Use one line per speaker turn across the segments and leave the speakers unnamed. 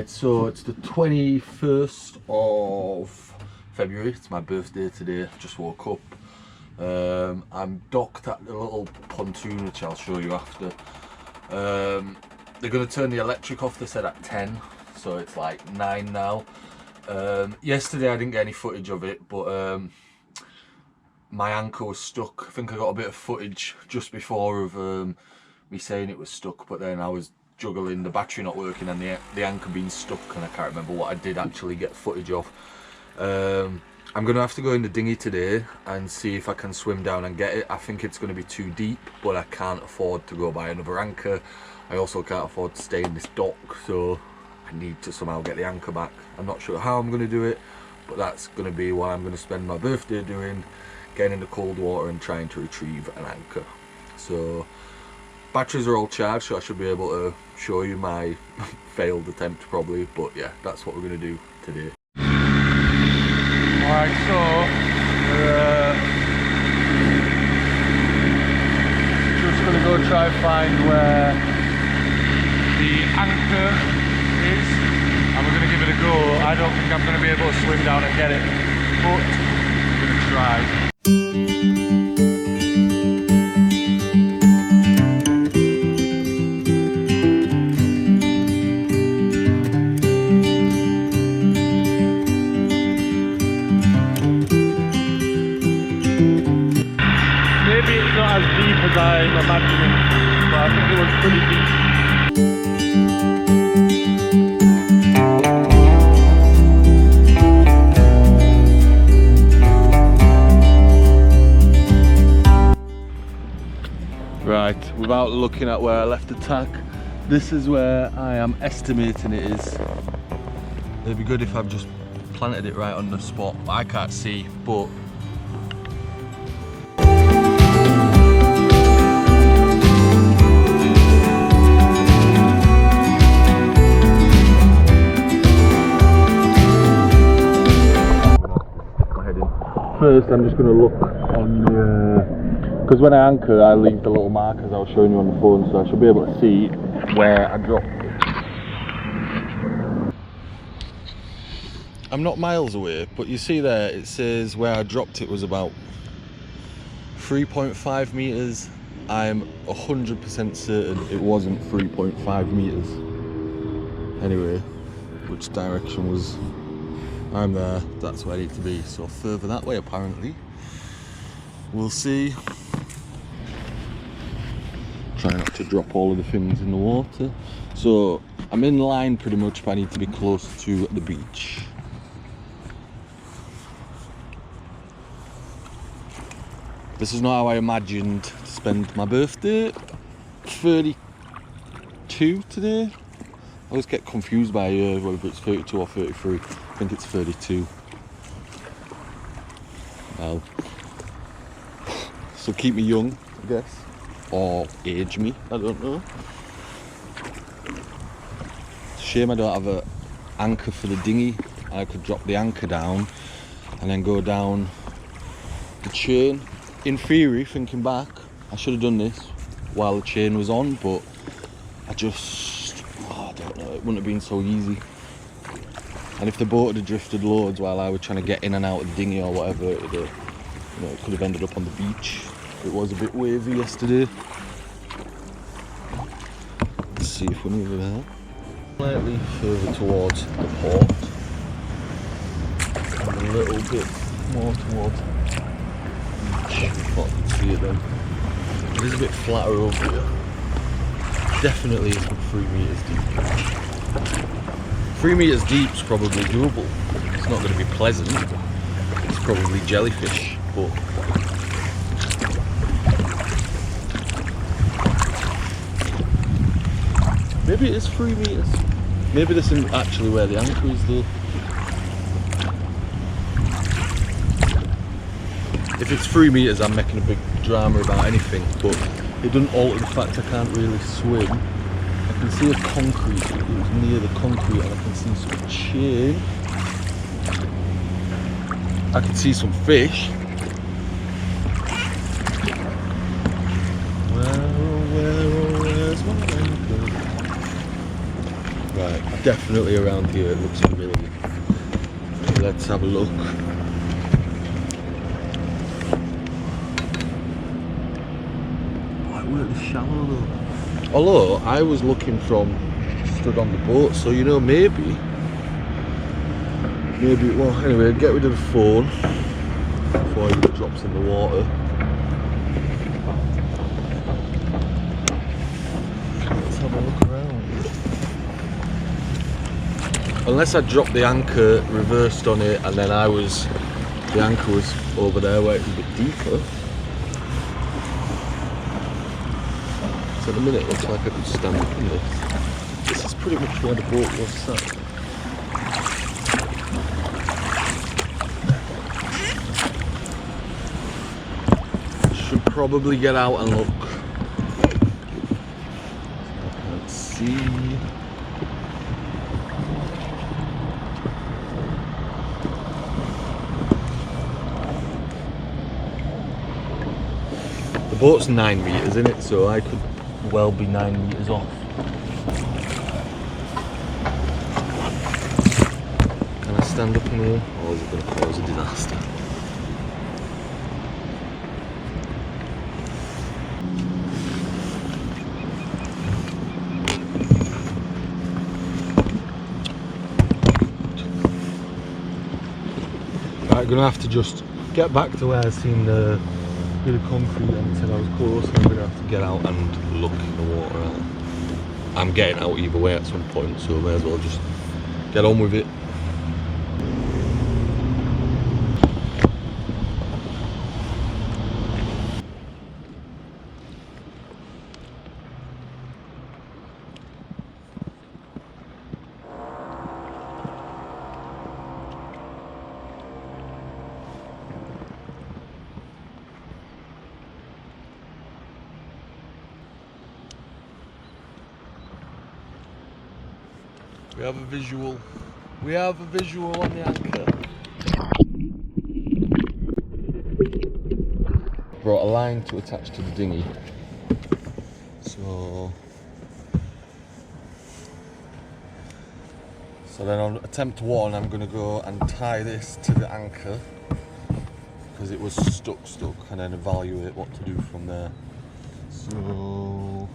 So it's the 21st of February, it's my birthday today. I just woke up. I'm docked at the little pontoon, which I'll show you after. They're going to turn the electric off, they said at 10, so it's like 9 now. Yesterday I didn't get any footage of it, but my anchor was stuck. I think I got a bit of footage just before of me saying it was stuck, but then I was juggling the battery not working and the anchor being stuck, and I can't remember what I did actually get footage of. I'm gonna have to go in the dinghy today and see if I can swim down and get it. I think it's gonna be too deep, but I can't afford to go buy another anchor. I also can't afford to stay in this dock, so I need to somehow get the anchor back. I'm not sure how I'm gonna do it, but that's gonna be what I'm gonna spend my birthday doing, getting in the cold water and trying to retrieve an anchor. So batteries are all charged, so I should be able to show you my failed attempt probably, but yeah, that's what we're going to do today. Alright, so we're just going to go try and find where the anchor is, and we're going to give it a go. I don't think I'm going to be able to swim down and get it, but we're going to try. As deep as I'm imagining, but I think it was pretty deep. Right, without looking at where I left the tack, this is where I am estimating it is. It'd be good if I've just planted it right on the spot. I can't see, but first I'm just going to look on the, because when I anchor I leave the little markers I was showing you on the phone, so I should be able to see where I dropped it. I'm not miles away, but you see there it says where I dropped it was about 3.5 meters. I'm 100% certain it wasn't 3.5 meters. Anyway, which direction was? I'm there, that's where I need to be, so further that way apparently. We'll see. Try not to drop all of the things in the water. So I'm in line pretty much, but I need to be close to the beach. This is not how I imagined to spend my birthday. 32 today. I always get confused by whether it's 32 or 33. I think it's 32. Well, so keep me young, I guess, or age me, I don't know. It's a shame I don't have an anchor for the dinghy. I could drop the anchor down and then go down the chain. In theory, thinking back, I should have done this while the chain was on, but I just, I don't know, it wouldn't have been so easy. And if the boat had drifted loads while I was trying to get in and out of the dinghy or whatever, it could have ended up on the beach. It was a bit wavy yesterday. Let's see if we're near there. Slightly further towards the port. And a little bit more towards the beach. I thought I could see it then. It is a bit flatter over here. Definitely isn't 3 meters deep. 3 meters deep is probably doable. It's not going to be pleasant. It's probably jellyfish, but maybe it is 3 meters. Maybe this isn't actually where the anchor is though. If it's 3 meters, I'm making a big drama about anything, but it doesn't alter the fact I can't really swim. I can see a concrete, it was near the concrete, and I can see some chain. I can see some fish. Where's my anchor? Right, I definitely around here. It looks familiar. Let's have a look. Oh, it weren't this shallow though. Although I was looking from stood on the boat, so you know, maybe. Well, anyway, get rid of the phone before it drops in the water. Let's have a look around. Unless I dropped the anchor, reversed on it, and then the anchor was over there where it was a bit deeper. So at the minute it looks like I could stand up in this. This is pretty much where the boat was sat. Should probably get out and look. Let's see. The boat's 9 meters in it, so I could well be 9 meters off. Can I stand up in here, or is it going to cause a disaster? Right, gonna have to just get back to where I seen the bit of concrete and said I was close. I'm gonna have to get out and look in the water out. I'm getting out either way at some point, so I may as well just get on with it. We have a visual. We have a visual on the anchor. Brought a line to attach to the dinghy. So then on attempt 1, I'm going to go and tie this to the anchor because it was stuck, and then evaluate what to do from there. So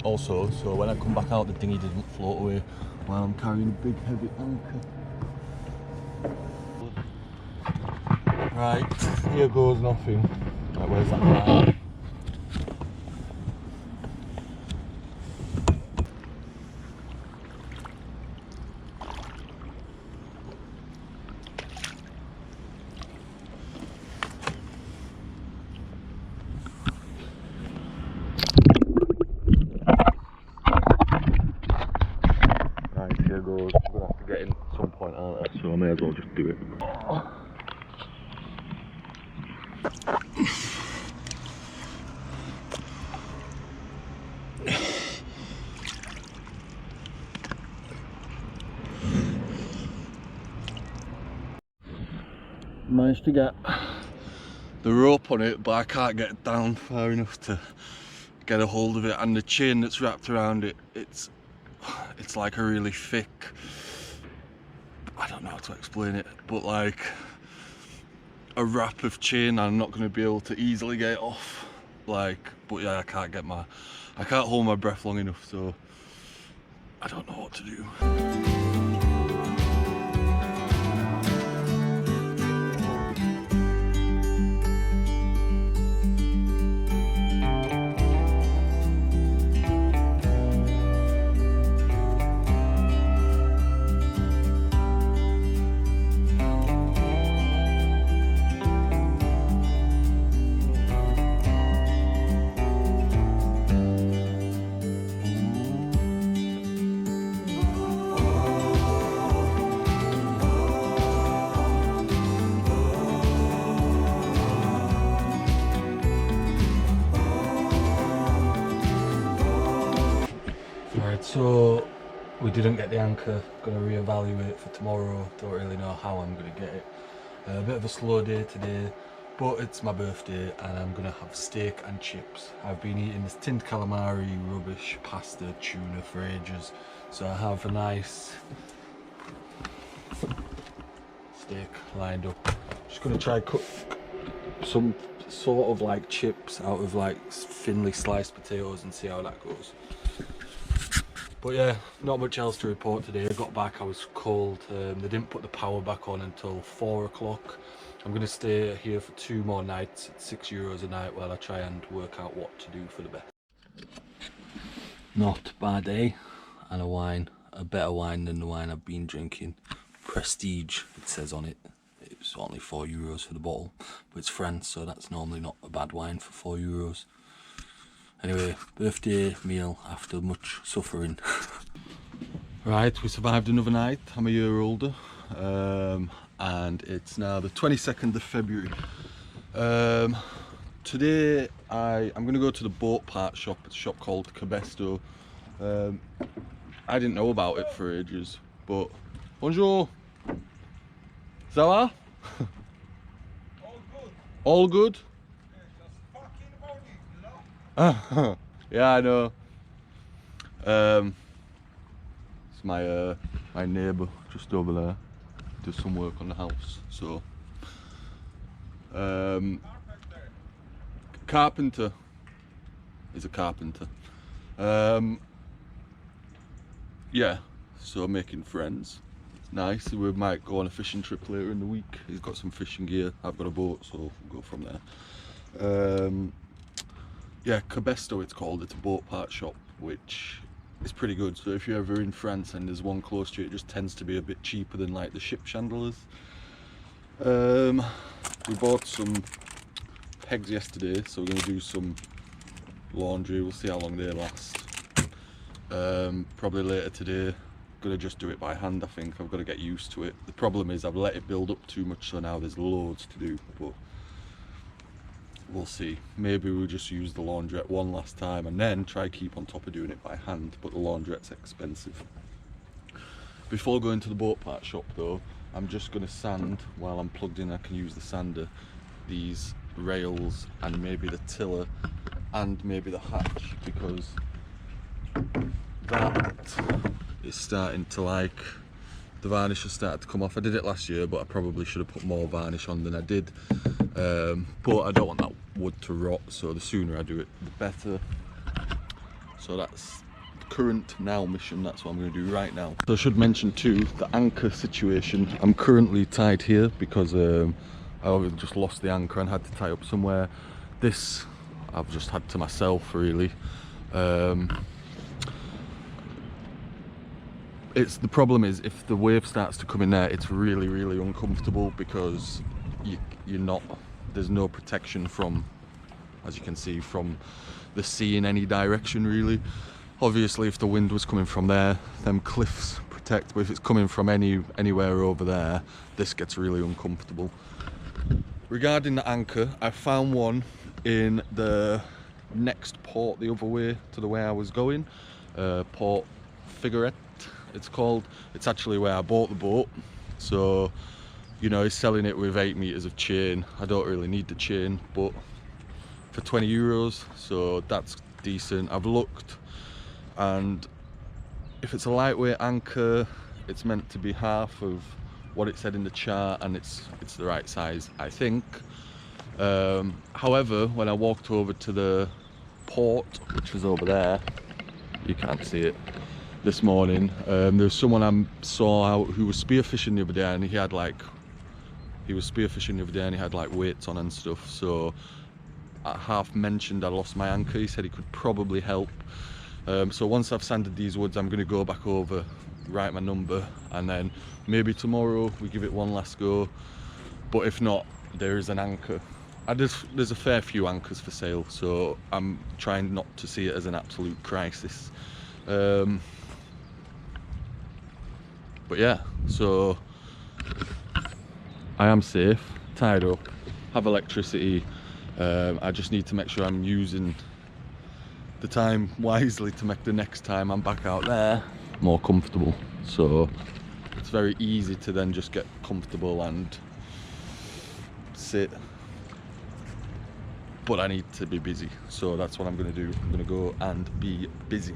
also, so when I come back out, the dinghy doesn't float away while I'm carrying a big heavy anchor. Right, here goes nothing. Right, where's that line? Here goes. I'm gonna have to get in some point, aren't I? So I may as well just do it. Managed to get the rope on it, but I can't get it down far enough to get a hold of it, and the chain that's wrapped around it, it's like a really thick, I don't know how to explain it, but like a wrap of chain. I'm not going to be able to easily get it off, but yeah, I can't hold my breath long enough, so I don't know what to do. So we didn't get the anchor, going to reevaluate for tomorrow. Don't really know how I'm going to get it. A bit of a slow day today. But it's my birthday and I'm gonna have steak and chips. I've been eating this tinned calamari, rubbish, pasta, tuna for ages. So I have a nice steak lined up. Just gonna try cook some sort of like chips out of like thinly sliced potatoes and see how that goes. But yeah, not much else to report today. I got back, I was cold. They didn't put the power back on until 4 o'clock. I'm going to stay here for 2 more nights at €6 a night while I try and work out what to do for the best. Not bad, eh? And a wine, a better wine than the wine I've been drinking. Prestige, it says on it. It's only €4 for the bottle, but it's France, so that's normally not a bad wine for €4. Anyway, birthday meal after much suffering. Right, we survived another night. I'm a year older. And it's now the 22nd of February. Today I'm going to go to the boat part shop. It's a shop called Cabestos. I didn't know about it for ages, but bonjour. Ça va? All good. All good? Yeah, I know. It's my my neighbour just over there. Does some work on the house, so carpenter is a carpenter. Yeah, so making friends. It's nice. We might go on a fishing trip later in the week. He's got some fishing gear, I've got a boat, so we'll go from there. Yeah, Cabestos it's called. It's a boat part shop, which is pretty good. So if you're ever in France and there's one close to you, it just tends to be a bit cheaper than like the ship chandlers. We bought some pegs yesterday, so we're going to do some laundry. We'll see how long they last. Probably later today. Gonna just do it by hand. I think I've got to get used to it. The problem is I've let it build up too much, so now there's loads to do, but we'll see. Maybe we'll just use the laundrette one last time and then try keep on top of doing it by hand, but the laundrette's expensive. Before going to the boat part shop though, I'm just going to sand while I'm plugged in. I can use the sander, these rails and maybe the tiller and maybe the hatch, because that is starting to, like, the varnish has started to come off. I did it last year, but I probably should have put more varnish on than I did. But I don't want that wood to rot, so the sooner I do it the better. So that's the current now mission. That's what I'm going to do right now. So I should mention too the anchor situation. I'm currently tied here because I just lost the anchor and had to tie up somewhere. This I've just had to myself, really. The problem is if the wave starts to come in there, it's really uncomfortable because there's no protection from, as you can see, from the sea in any direction really. Obviously if the wind was coming from there, them cliffs protect, but if it's coming from anywhere over there, this gets really uncomfortable. Regarding the anchor, I found one in the next port the other way to the way I was going, Port Figueret it's called. It's actually where I bought the boat, so you know, he's selling it with 8 meters of chain. I don't really need the chain, but for €20, so that's decent. I've looked, and if it's a lightweight anchor, it's meant to be half of what it said in the chart, and it's the right size, I think. However, when I walked over to the port, which is over there, you can't see it, this morning, there's someone I saw out who was spearfishing the other day, and he was spearfishing the other day and he had like weights on and stuff. So I half mentioned I lost my anchor. He said he could probably help. So once I've sanded these woods, I'm going to go back over, write my number, and then maybe tomorrow we give it one last go. But if not, there is an anchor. There's a fair few anchors for sale, so I'm trying not to see it as an absolute crisis. But yeah, so I am safe, tied up, have electricity. I just need to make sure I'm using the time wisely to make the next time I'm back out there more comfortable. So it's very easy to then just get comfortable and sit but I need to be busy, so that's what I'm going to do. I'm going to go and be busy.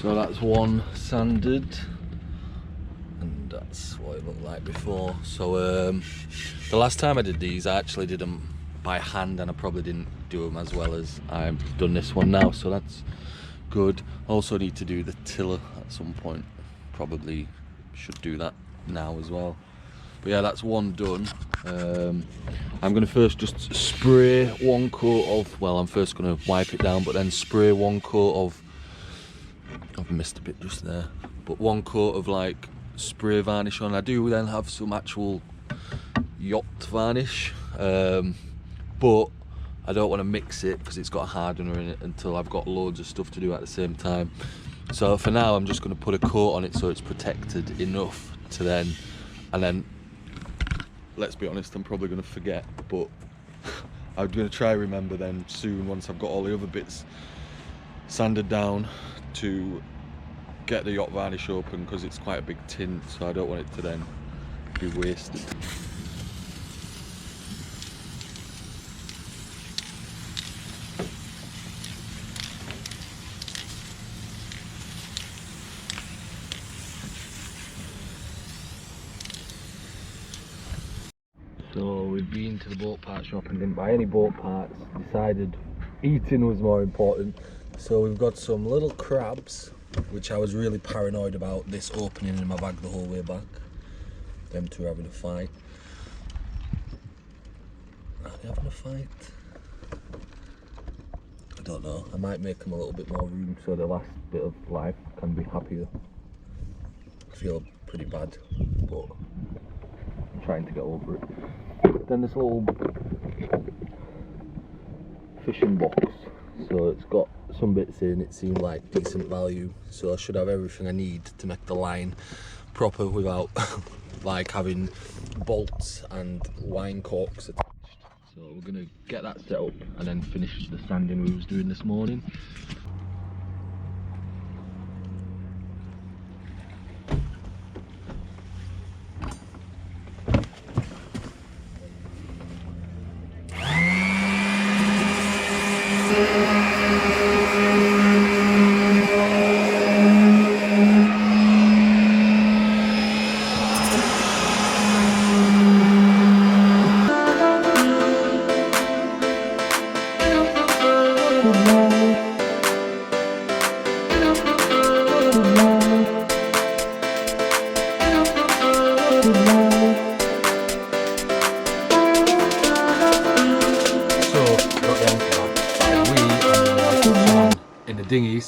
So that's one sanded, and that's what it looked like before. So the last time I did these, I actually did them by hand, and I probably didn't do them as well as I've done this one now, so that's good. Also need to do the tiller at some point, probably should do that now as well. But yeah, that's one done. I'm going to first just spray one coat of, well, I'm first going to wipe it down, but then spray one coat of, I've missed a bit just there, but one coat of like spray varnish on. I do then have some actual yacht varnish, but I don't want to mix it because it's got a hardener in it until I've got loads of stuff to do at the same time. So for now I'm just going to put a coat on it so it's protected enough to then, and then let's be honest, I'm probably going to forget, but I'm going to try remember then soon, once I've got all the other bits sanded down, to get the yacht varnish open, because it's quite a big tint, so I don't want it to then be wasted. So we've been to the boat part shop and didn't buy any boat parts, decided eating was more important. So we've got some little crabs, which I was really paranoid about this opening in my bag the whole way back. Them two having a fight. Are they having a fight? I don't know. I might make them a little bit more room so the last bit of life can be happier. I feel pretty bad, but I'm trying to get over it. Then this little fishing box. So it's got some bits in, it seemed like decent value, so I should have everything I need to make the line proper without like having bolts and wine corks attached. So we're going to get that set up and then finish the sanding we was doing this morning.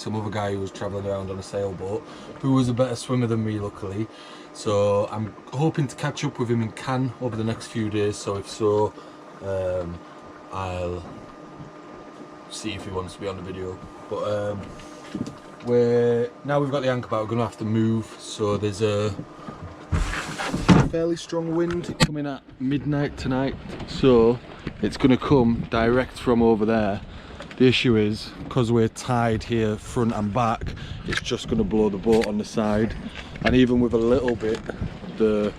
some other guy who was travelling around on a sailboat, who was a better swimmer than me, luckily. So I'm hoping to catch up with him in Cannes over the next few days. So if so, I'll see if he wants to be on the video. But now we've got the anchor back, we're gonna have to move. So there's a fairly strong wind coming at midnight tonight, so it's gonna come direct from over there. The issue is, because we're tied here front and back, it's just gonna blow the boat on the side. And even with a little bit, the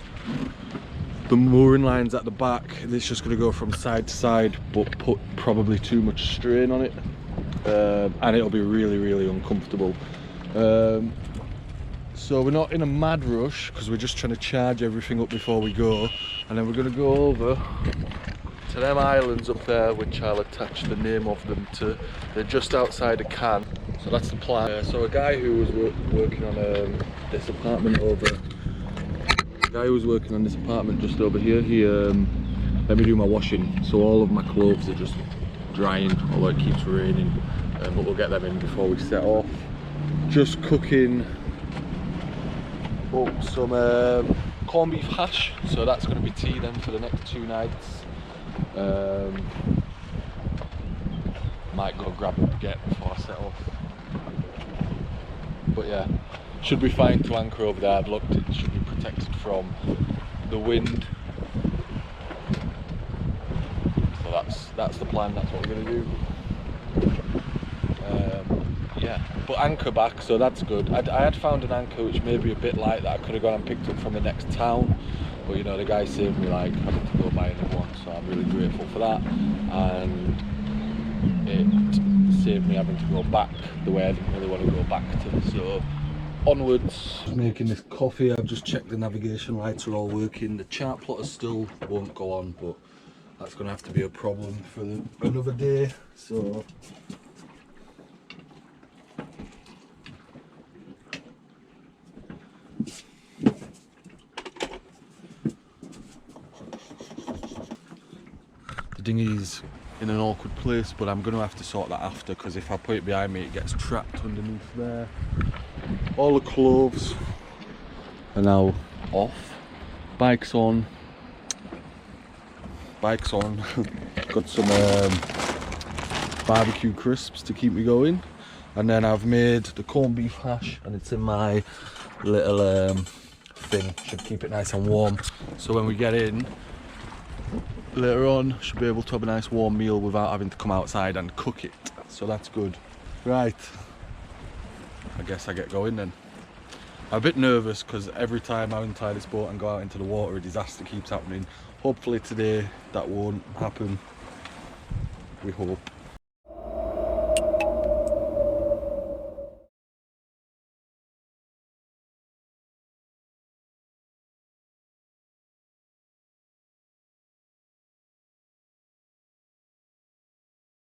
mooring lines at the back, it's just gonna go from side to side, but put probably too much strain on it. And it'll be really uncomfortable. So we're not in a mad rush because we're just trying to charge everything up before we go, and then we're going to go over to them islands up there, which I'll attach the name of them to. They're just outside of Cannes, so that's the plan. So a guy who was working on this apartment just over here, he let me do my washing, so all of my clothes are just drying, although it keeps raining, but we'll get them in before we set off. Just cooking up some corned beef hash, so that's going to be tea then for the next 2 nights. Might go grab a baguette before I set off, but yeah, should be fine to anchor over there. I've looked, it should be protected from the wind, so that's the plan, that's what we're going to do. Yeah, but anchor back, so that's good. I had found an anchor which may be a bit light that I could have gone and picked up from the next town, but you know, the guy saved me like having to go buy another one, so I'm really grateful for that. And it saved me having to go back the way I didn't really want to go back to, so onwards. Making this coffee, I've just checked the navigation lights are all working. The chart plotter still won't go on, but that's going to have to be a problem for another day, so the dinghy's in an awkward place, but I'm going to have to sort that after, because if I put it behind me it gets trapped underneath there. All the clothes are now off, bike's on. Got some barbecue crisps to keep me going, and then I've made the corned beef hash, and it's in my little thing, should keep it nice and warm, so when we get in later on should be able to have a nice warm meal without having to come outside and cook it, so that's good. Right, I guess I get going then. I'm a bit nervous because every time I untie this boat and go out into the water a disaster keeps happening. Hopefully today that won't happen, we hope.